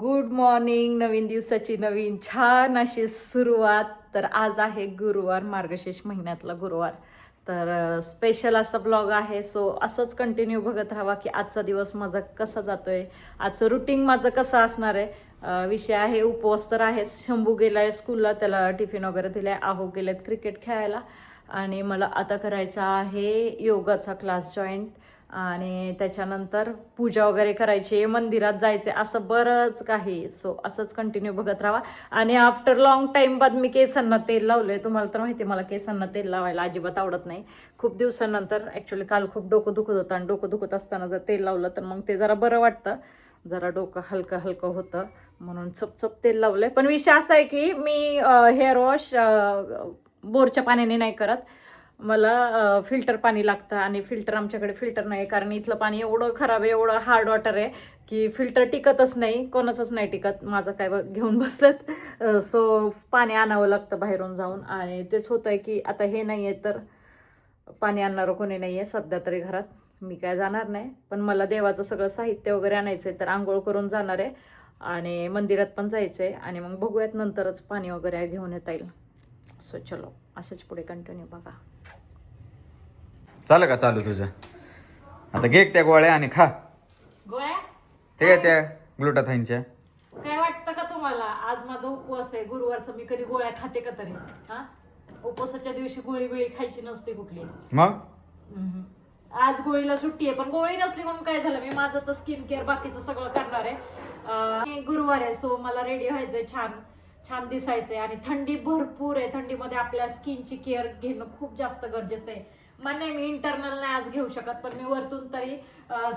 Good morning. नवीन दिवसाची नवीन छान अशी सुरुवात. तर आज आहे गुरुवार, मार्गशीर्ष महिन्यातला गुरुवार. तर स्पेशल असा ब्लॉग आहे. सो असंच कंटिन्यू बघत राहा की आजचा दिवस माझा कसा जातोय, आजचं रुटीन माझं कसं असणार आहे. विषय आहे उपवास तर आहेच. शंभू गेलाय स्कूलला, त्याला टिफिन वगैरे दिलाय. आहो गेलेत क्रिकेट खेळायला आणि मला आता करायचा आहे योगाचा क्लास जॉईन आणि त्याच्यानंतर पूजा वगैरे करायची, मंदिरात जायचे, असं बरंच काही. सो असंच कंटिन्यू बघत राहा. आणि आफ्टर लॉंग टाईम बाद मी केसांना तेल लावलंय. तुम्हाला तर माहिती मला केसांना तेल लावायला अजिबात आवडत नाही. खूप दिवसांनंतर ॲक्च्युली काल खूप डोकं दुखत होतं आणि डोकं दुखत असताना जर तेल लावलं तर मग ते जरा बरं वाटतं, जरा डोकं हलकं हलकं होतं म्हणून चपचप तेल लावलंय. पण विषय असा आहे की मी हेअर वॉश बोरच्या पाण्याने नाही करत. मला फिल्टर पाणी लागतं आणि फिल्टर आमच्याकडे फिल्टर नाही, कारण इथलं पाणी एवढं खराब आहे, एवढं हार्ड वॉटर आहे की फिल्टर टिकतच नाही, कोणाचंच नाही टिकत. माझं काय घेऊन बसलेत. सो पाणी आणावं लागतं बाहेरून जाऊन. आणि तेच होतं आहे की आता हे नाही आहे तर पाणी आणणारं कोणी नाही आहे सध्या तरी घरात. मी काय जाणार नाही, पण मला देवाचं सगळं साहित्य वगैरे आणायचं आहे, तर आंघोळ करून जाणार आहे आणि मंदिरात पण जायचं आहे. आणि मग बघूयात नंतरच पाणी वगैरे घेऊन येता येईल. सो चलो असंच पुढे कंटिन्यू बघा. झालं का चालू तुझं? आता घे त्या गोळ्या आणि खा. गोळ्या ते काय त्या ग्लुटाथाईनच्या. काय वाटतं का तुम्हाला? आज माझा उपवास आहे गुरुवारचा. मी कधी गोळ्या खाते का तरी? हा, उपवासाच्या दिवशी गोळी बिळी खायची नसते कुठली. मग आज गोळीला सुट्टी आहे, पण गोळी नसली म्हणून काय झालं, मी माझं तर स्किन केअर बाकीचं सगळं करणार आहे. गुरुवार आहे सो मला रेडी व्हायचंय, छान छान दिसायचंय. आणि थंडी भरपूर आहे. थंडीमध्ये आपल्या स्किनची केअर घेणं खूप जास्त गरजेचं आहे. नाही मी इंटरनल नाही आज घेऊ शकत, पण मी वरतून तरी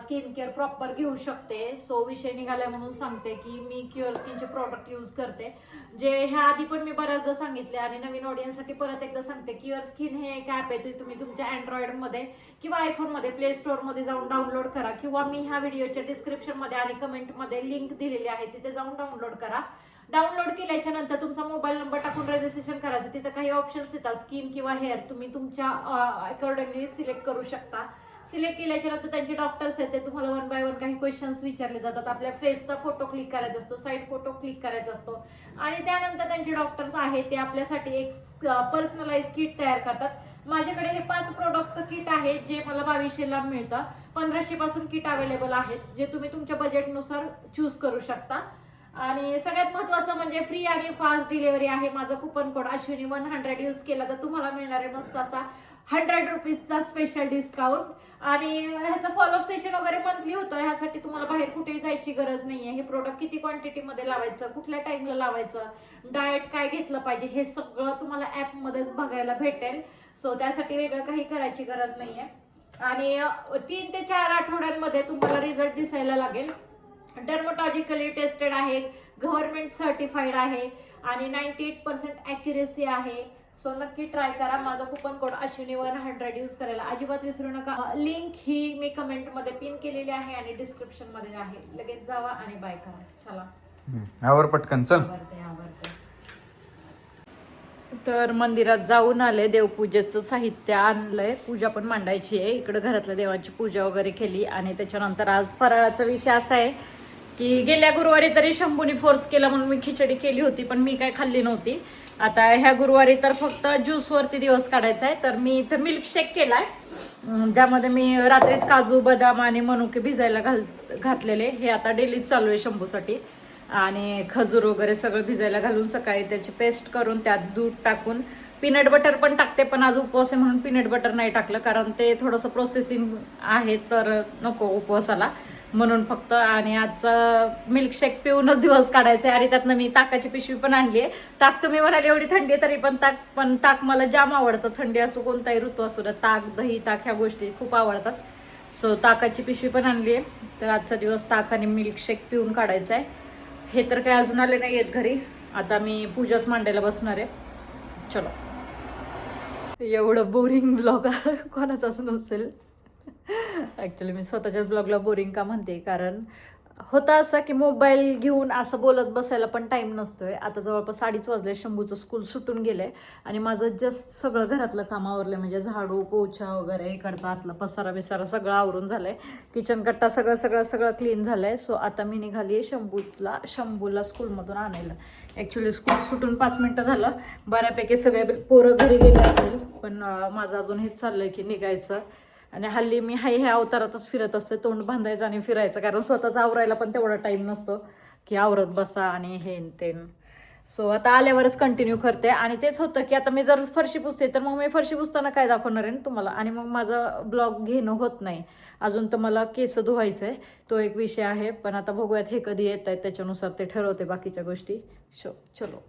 स्किन केअर प्रॉपर घेऊ शकते. सो विषय निघालाय म्हणून सांगते की मी क्युअर स्किनचे प्रॉडक्ट यूज करते, जे ह्या आधी पण मी बऱ्याचदा सांगितले आणि नवीन ऑडियन्ससाठी परत एकदा सांगते. क्युअर स्किन हे एक ॲप आहे, ते तुम्ही तुमच्या अँड्रॉइडमध्ये किंवा आयफोनमध्ये प्ले स्टोअरमध्ये जाऊन डाउनलोड करा, किंवा मी ह्या व्हिडिओच्या डिस्क्रिप्शनमध्ये आणि कमेंटमध्ये लिंक दिलेली आहे, तिथे जाऊन डाउनलोड करा. डाउनलोड केल्याच्या नंतर तुमचा मोबाईल नंबर टाकून रजिस्ट्रेशन करायचं. तिथं काही ऑप्शन्स येतात, स्किन किंवा हेअर, तुम्ही तुमच्या अकॉर्डिंगली सिलेक्ट करू शकता. सिलेक्ट केल्याच्या नंतर त्यांचे डॉक्टर्स आहेत, ते तुम्हाला वन बाय वन काही क्वेश्चन्स विचारले जातात. आपल्या फेसचा फोटो क्लिक करायचा असतो, साईड फोटो क्लिक करायचा असतो आणि त्यानंतर त्यांचे डॉक्टर्स आहेत ते आपल्यासाठी एक पर्सनलाइज किट तयार करतात. माझ्याकडे हे 5 प्रोडक्टचं किट आहे, जे मला 2200ला मिळतं. 1500 पासून किट अवेलेबल आहेत, जे तुम्ही तुमच्या बजेटनुसार चूज करू शकता. आणि सगळ्यात महत्त्वाचं म्हणजे फ्री आणि फास्ट डिलिव्हरी आहे. माझं कुपन कोड अश्विनी 100 यूज केला तर तुम्हाला मिळणार आहे मस्त असा 100 रुपीजचा स्पेशल डिस्काउंट. आणि ह्याचं फॉलोअप सेशन वगैरे मंथली होतं. ह्यासाठी तुम्हाला बाहेर कुठेही जायची गरज नाहीये. हे प्रोडक्ट किती क्वांटिटीमध्ये लावायचं, कुठल्या टाइमला लावायचं, डाएट काय घेतलं पाहिजे, हे सगळं तुम्हाला ॲपमध्येच बघायला भेटेल. सो त्यासाठी वेगळं काही करायची गरज नाहीये. आणि 3 ते 4 आठवड्यांमध्ये तुम्हाला रिझल्ट दिसायला लागेल. डर्मोटॉजिकली टेस्टेड आहे, गव्हर्नमेंट सर्टिफाईड आहे आणि 98% ॲक्युरेसी आहे. सो नक्की ट्राय करा. माझा कुपन कोड अश्विनी 100 यूज करायला अजिबात विसरू नका. लिंक ही मी कमेंटमध्ये पिन केलेली आहे आणि डिस्क्रिप्शनमध्ये आहे. लगेच जावा आणि बाय करा. चला आवर पटकन चल. तर मंदिरात जाऊन आले, देवपूजेचं साहित्य आणलंय, पूजा पण मांडायची आहे. इकडं घरातल्या देवांची पूजा वगैरे केली. आणि त्याच्यानंतर आज फराळाचा विषय असा आहे की गेल्या गुरुवारी तरी शंभूने फोर्स केला म्हणून मी खिचडी केली होती, पण मी काय खाल्ली नव्हती. आता ह्या गुरुवारी तर फक्त ज्यूसवरती दिवस काढायचा आहे. तर मी इथं मिल्कशेक केलाय, ज्यामध्ये मी रात्रीच काजू, बदाम आणि मनुके भिजायला घातलेले. हे आता डेलीच चालू आहे शंभूसाठी. आणि खजूर वगैरे सगळं भिजायला घालून सकाळी त्याची पेस्ट करून त्यात दूध टाकून पीनट बटर पण टाकते, पण आज उपवास आहे म्हणून पीनट बटर नाही टाकलं, कारण ते थोडंसं प्रोसेसिंग आहे तर नको उपवासाला म्हणून फक्त. आणि आजचं मिल्कशेक पिऊनच दिवस काढायचा आहे. आणि त्यातनं मी ताकाची पिशवी पण आणली आहे. ताक तुम्ही म्हणाले एवढी थंडी तरी पण ताक मला जाम आवडतं. थंडी असो कोणताही ऋतू असो, ताक, दही, ताक ह्या गोष्टी खूप आवडतात. सो ताकाची पिशवी पण आणली आहे. तर आजचा दिवस ताक आणि मिल्कशेक पिऊन काढायचा आहे. हे तर काय अजून आले नाही आहेत घरी. आता मी पूजाच मांडायला बसणार आहे. चलो. एवढं बोरिंग ब्लॉग कोणाचाच नसेल. ॲक्च्युली मी स्वतःच्याच ब्लॉगला बोरिंग का म्हणते, कारण होता असं की मोबाईल घेऊन असं बोलत बसायला पण टाईम नसतोय. आता जवळपास 2:30 वाजले, शंभूचं स्कूल सुटून गेलंय आणि माझं जस्ट सगळं घरातलं काम आवरलं, म्हणजे झाडू पोछा वगैरे इकडचा आतला पसारा बिसारा सगळं आवरून झालंय. किचन कट्टा सगळं क्लीन झालंय. सो आता मी निघाली शंभूला स्कूलमधून आणायला. ॲक्च्युली स्कूल सुटून 5 मिनटं झालं. बऱ्यापैकी सगळे पोरं घरी गेले असतील, पण माझं अजून हेच चाललंय की निघायचं. आणि हल्ली मी ह्या अवतारातच फिरत असते, तोंड बांधायचं आणि फिरायचं, कारण स्वतःच आवरायला पण तेवढा टाईम नसतो की आवरत बसा आणि हे तेन. सो आता आल्यावरच कंटिन्यू करते. आणि तेच होतं की आता मी जर फरशी पुसते तर मग मी फरशी पुसताना काय दाखवणार आहे तुम्हाला, आणि मग माझं ब्लॉग घेणं होत नाही. अजून तर मला केस धुवायचं आहे, तो एक विषय आहे. पण आता बघूयात हे कधी येत आहेत, त्याच्यानुसार ते ठरवते बाकीच्या गोष्टी. चलो.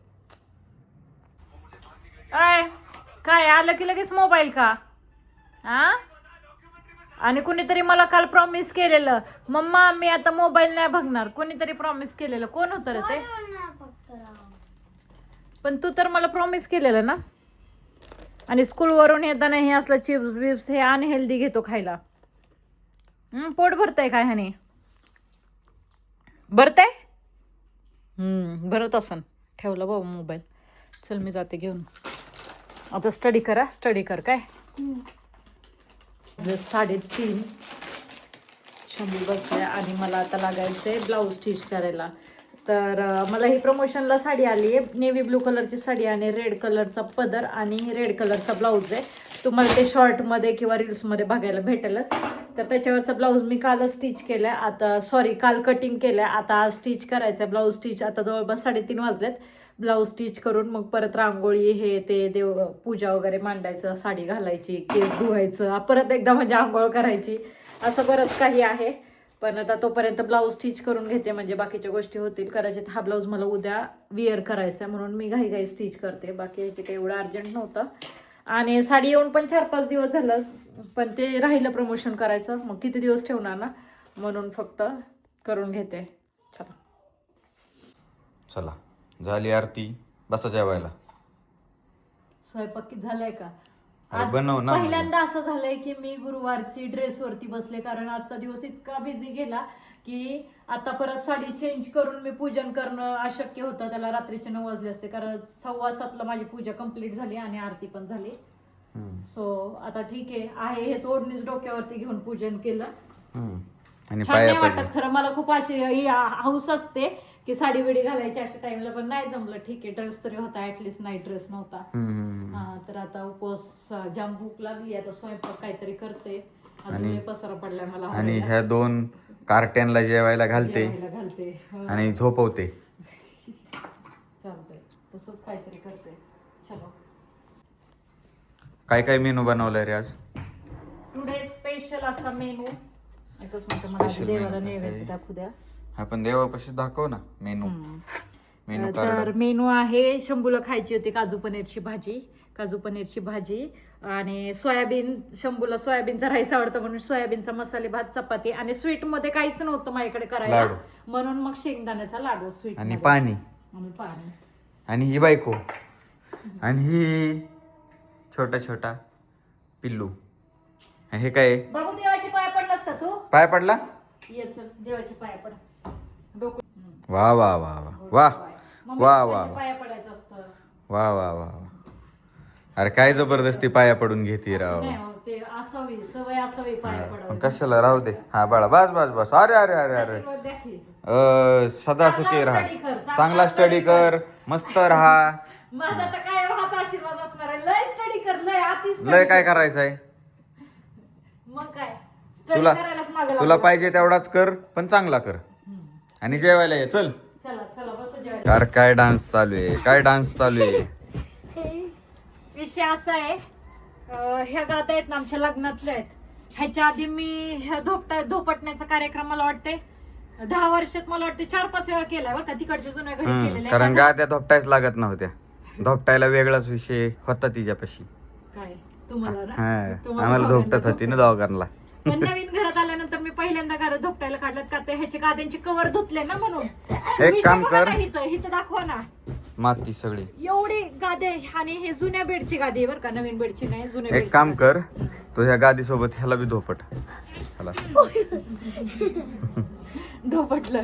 काय आलं की लगेच मोबाईल का? आणि कुणीतरी मला काल प्रॉमिस केलेलं, मम्मा मी आता मोबाईल नाही बघणार. कोणीतरी प्रॉमिस केलेलं, कोण होतं रे ते? पण तू तर मला प्रॉमिस केलेलं ना. आणि स्कूलवरून येताना हे असलं चिप्स बिप्स हे अनहेल्दी घेतो खायला. पोट भरतंय काय ह्याने? भरतंय? भरत असन. ठेवलं बाबा मोबाईल. चल मी जाते घेऊन. आता स्टडी कर काय. 3:30 शंभू बसले आणि मला आता लागायचंय ब्लाऊज स्टिच करायला. तर मला ही प्रमोशनला साडी आली आहे, नेव्ही ब्लू कलरची साडी आणि रेड कलरचा पदर आणि रेड कलरचा ब्लाऊज आहे. तुम्हाला ते शॉर्टमध्ये किंवा रील्समध्ये बघायला भेटेलच. तर त्याच्यावरचा ब्लाऊज मी कालच स्टिच केला आहे. काल कटिंग केलं आहे. आता आज स्टिच करायचं आहे. ब्लाऊज स्टिच आता जवळपास 3:30 वाजलेत. ब्लाऊज स्टिच करून मग परत रांगोळी हे ते देव पूजा वगैरे मांडायचं, साडी घालायची, केस धुवायचं, परत एकदा म्हणजे आंघोळ करायची, असं बरंच काही आहे. पण आता तोपर्यंत ब्लाऊज स्टिच करून घेते, म्हणजे बाकीच्या गोष्टी होतील. कदाचित हा ब्लाऊज मला उद्या विअर करायचा आहे, म्हणून मी घाई स्टिच करते. बाकी याचे काही एवढं अर्जंट नव्हतं. आणि साडी येऊन पण 4-5 दिवस झालं, पण ते राहिलं प्रमोशन करायचं. मग किती दिवस ठेवणार ना, म्हणून फक्त करून घेते. चला झाली आरती, बसा जेवायला. स्वयंपाक झालाय का? अरे बनव ना. पहिल्यांदा असं झालंय की मी गुरुवारची ड्रेसवरती बसले, कारण आजचा दिवस इतका बिझी गेला की आता परत साडी चेंज करून मी पूजन करणं अशक्य होतं. त्याला रात्रीचे 9 वाजले असते, कारण 6:15 माझी पूजा कंप्लीट झाली आणि आरती पण झाली. सो आता ठीक आहे हेच ओढणीच डोक्यावरती घेऊन पूजन केलं. आणि छान नाही वाटत खरं. मला खूप अशी हौस असते की साडी बिडी घालायची अशा टाइमला, पण नाही जमलं. ठीक आहे, ड्रेस तरी होता, ऍटलीस्ट नाईट ड्रेस नव्हता. तर आता उपवास जाम भूक लागली, आता स्वयंपाक काहीतरी करते. अजून पसारा पडलाय मला. आणि ह्या 2 कार्ट्यांना जेवायला घालते आणि झोपवते. चालतंय, तसंच काहीतरी करते. चलो. काय मेनू बनवलाय रे आज? टुडे स्पेशल असा मेनू. एकच मिनिट, मला देवाला नैवेद्य दाखवू द्या. आपण देवापाशी दाखव ना मेनू. तर मेनू आहे, शंभूला खायची होती काजू पनीरची भाजी आणि सोयाबीन. शंभूला सोयाबीनचा राईस आवडतं, म्हणून सोयाबीनचा मसाले भात, चपाती. आणि स्वीट मध्ये काहीच नव्हतं माझ्याकडे करायला, म्हणून मग शेंगदाण्याचा लाडू स्वीट आणि पाणी. आणि ही बायको आणि ही छोटा पिल्लू. हे काय? बाबू देवाच्या पाया पडलास का तू? पाय पडला? ये चल, देवाच्या पाया पड. वा वा वा वा वा वा पाया पडायचं असतं. वा वा वा. अरे काय जबरदस्ती पाया पडून घेते राव. ते असावी सवय, असावी पाया पडायची. कशाला, राहू दे. हा बाळा, बस. अरे अरे अरे अरे सदा सुखी राहा, चांगला स्टडी कर, मस्त राहा. माझा तर काय हाच आशीर्वाद असणार आहे. लय स्टडी कर, लय आती. लय काय करायचंय मग काय, स्टडी करायलाच मागे तुला पाहिजे तेवढाच कर, पण चांगला कर. आणि जेवायला ये. चल चला बस जेवायला. यार काय डान्स चालू आहे. विषय असा आहे, ह्या गाता आहेत ना आमच्या लग्नातल्या आहेत. ह्याच्या आधी मी ह्या धोपटण्याचा कार्यक्रम मला वाटते 10 वर्षात मला वाटते 4-5 वेळा केलाय बरं का, तिकडच्या जुन्या घरी केलेल्या. कारण गात्या धोपटायच लागत नव्हत्या. धोपटायला वेगळाच विषय होता तिच्यापाशी. काय तुम्हाला ना? आम्हाला धोपटत होती ना दोघांना. पण नवीन घरात आल्यानंतर मी पहिल्यांदा घरात धोपटायला काढल्यात का ते ह्याचे गाद्यांचे कव्हर धुतले ना, म्हणून. एक काम कर, इथं दाखवा ना माती सगळी एवढी गादे. आणि हे जुन्या बेडची गादी आहे बरं का, नवीन बेडची नाही, जुन्या. एक काम कर, तुझ्या गादी सोबत ह्याला बी धोपट. चला धोपटलं